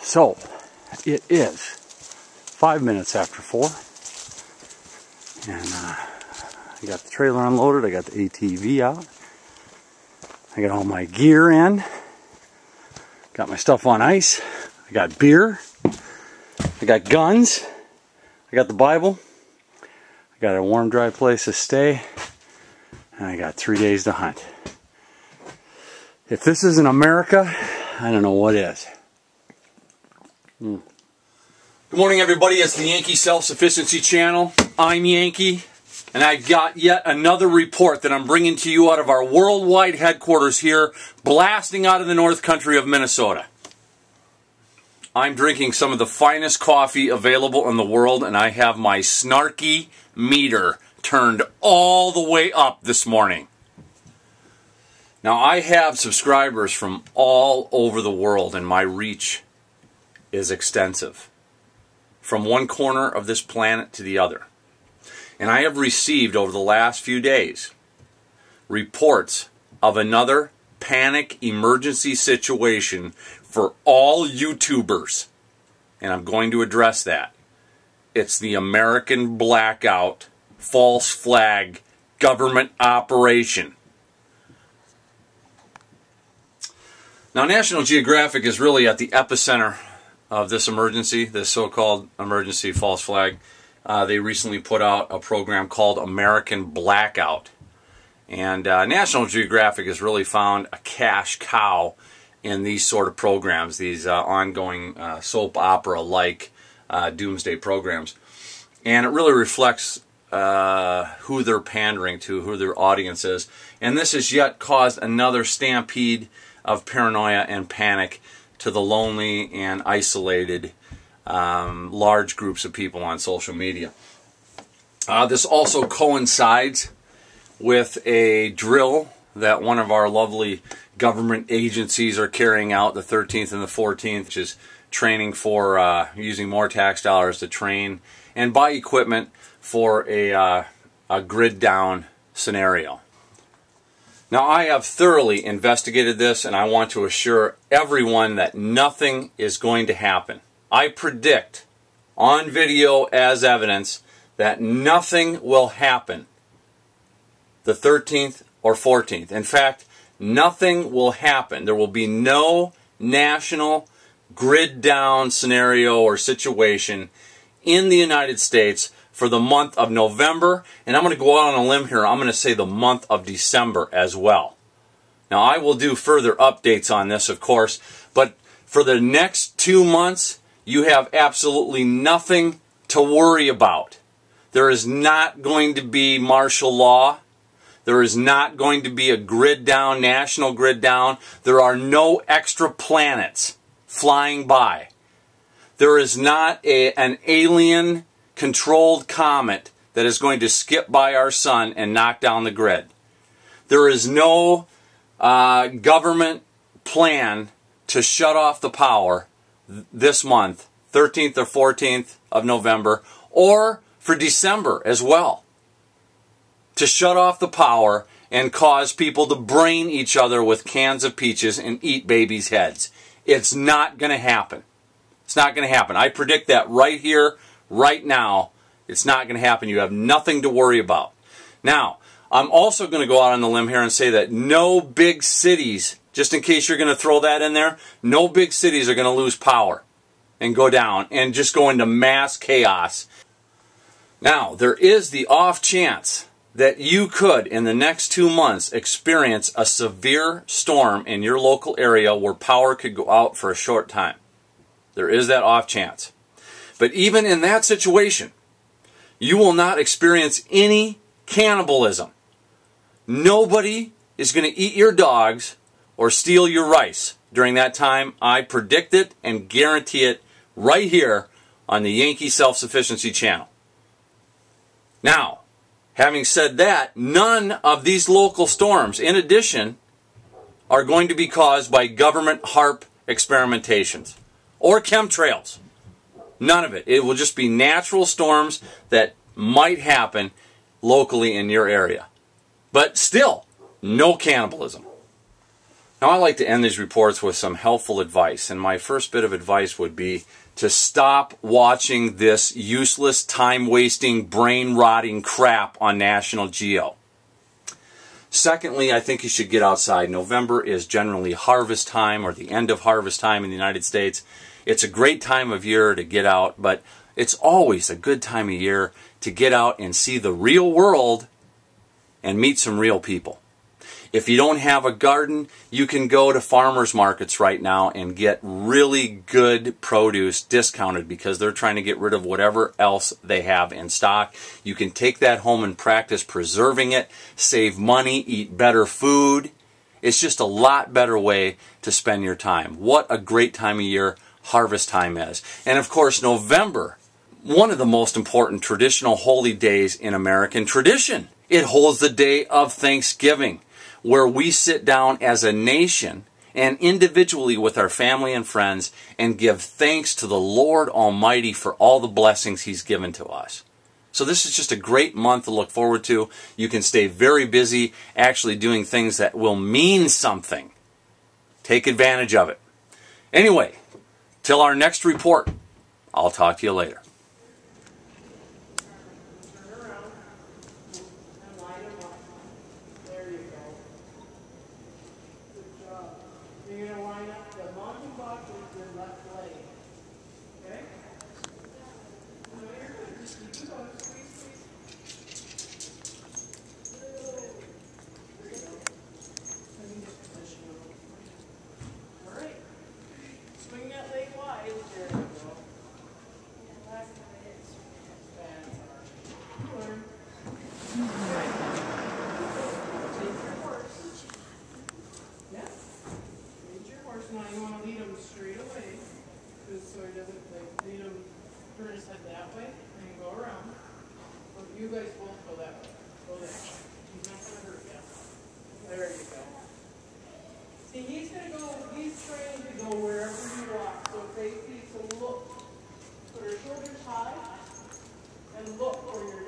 So, it is 5 minutes after 4, and I got the trailer unloaded, I got the ATV out, I got all my gear in, got my stuff on ice, I got beer, I got guns, I got the Bible, I got a warm, dry place to stay, and I got 3 days to hunt. If this isn't America, I don't know what is. Good morning, everybody. It's the Yankee Self-Sufficiency Channel. I'm Yankee, and I've got yet another report that I'm bringing to you out of our worldwide headquarters here, blasting out of the North Country of Minnesota. I'm drinking some of the finest coffee available in the world, and I have my snarky meter turned all the way up this morning. Now, I have subscribers from all over the world, and my reach is extensive, from one corner of this planet to the other. And I have received over the last few days reports of another panic emergency situation for all YouTubers. And I'm going to address that. It's the American blackout, false flag, government operation. Now, National Geographic is really at the epicenter of this emergency, this so-called emergency false flag. They recently put out a program called American Blackout. And National Geographic has really found a cash cow in these sort of programs, these ongoing soap opera-like doomsday programs. And it really reflects who they're pandering to, who their audience is. And this has yet caused another stampede of paranoia and panic to the lonely and isolated large groups of people on social media. This also coincides with a drill that one of our lovely government agencies are carrying out, the 13th and the 14th, which is training for using more tax dollars to train and buy equipment for a grid down scenario. Now, I have thoroughly investigated this, and I want to assure everyone that nothing is going to happen. I predict, on video as evidence, that nothing will happen the 13th or 14th. In fact, nothing will happen. There will be no national grid down scenario or situation in the United States for the month of November, and I'm going to go out on a limb here. I'm going to say the month of December as well. Now, I will do further updates on this, of course, but for the next 2 months, you have absolutely nothing to worry about. There is not going to be martial law. There is not going to be a grid down, national grid down. There are no extra planets flying by. There is not an alien controlled comet that is going to skip by our sun and knock down the grid. There is no government plan to shut off the power this month, 13th or 14th of November, or for December as well, to shut off the power and cause people to brain each other with cans of peaches and eat babies' heads. It's not going to happen. It's not going to happen. I predict that right here, right now. It's not going to happen. You have nothing to worry about. Now, I'm also going to go out on the limb here and say that no big cities, just in case you're going to throw that in there, no big cities are going to lose power and go down and just go into mass chaos. Now, there is the off chance that you could, in the next 2 months, experience a severe storm in your local area where power could go out for a short time. There is that off chance. But even in that situation, you will not experience any cannibalism. Nobody is going to eat your dogs or steal your rice during that time. I predict it and guarantee it right here on the Yankee Self-Sufficiency Channel. Now, having said that, none of these local storms, in addition, are going to be caused by government HARP experimentations or chemtrails. None of it. It will just be natural storms that might happen locally in your area. But still, no cannibalism. Now, I like to end these reports with some helpful advice, and my first bit of advice would be to stop watching this useless, time-wasting, brain-rotting crap on National Geo. Secondly, I think you should get outside. November is generally harvest time, or the end of harvest time in the United States. It's a great time of year to get out, but it's always a good time of year to get out and see the real world and meet some real people. If you don't have a garden, you can go to farmers markets right now and get really good produce discounted because they're trying to get rid of whatever else they have in stock. You can take that home and practice preserving it, save money, eat better food. It's just a lot better way to spend your time. What a great time of year harvest time is. And of course, November, one of the most important traditional holy days in American tradition. It holds the day of Thanksgiving, where we sit down as a nation and individually with our family and friends and give thanks to the Lord Almighty for all the blessings He's given to us. So this is just a great month to look forward to. You can stay very busy actually doing things that will mean something. Take advantage of it. Anyway, till our next report, I'll talk to you later. You're going to line up the mountain box with your left leg. Okay? No, you're good. Just keep going. Squeeze, squeeze. Alright. Swing that leg wide. There you go. That's alright. Now you want to lead him straight away, just so he doesn't lead him, turn his head that way, and go around. Well, you guys both go that way. Go that way. He's not going to hurt you. There you go. See, he's trained to go wherever you walk. So face, so look. Put her shoulders high, and look where you're